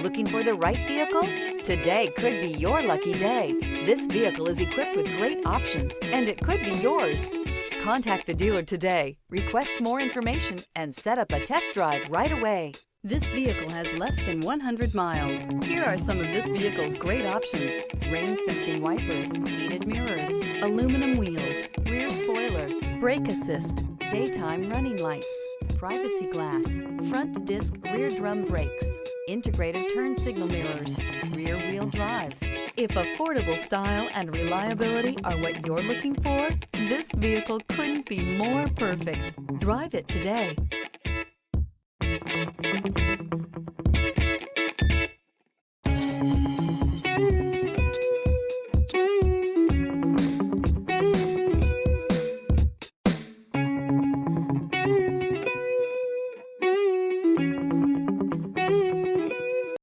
Looking for the right vehicle? Today could be your lucky day. This vehicle is equipped with great options, and it could be yours. Contact the dealer today, request more information, and set up a test drive right away. This vehicle has less than 100 miles. Here are some of this vehicle's great options: rain sensing wipers, heated mirrors, aluminum wheels, rear spoiler, brake assist, daytime running lights, privacy glass, front disc rear drum brakes, integrated turn signal mirrors, rear wheel drive. If affordable style and reliability are what you're looking for, this vehicle couldn't be more perfect. Drive it today.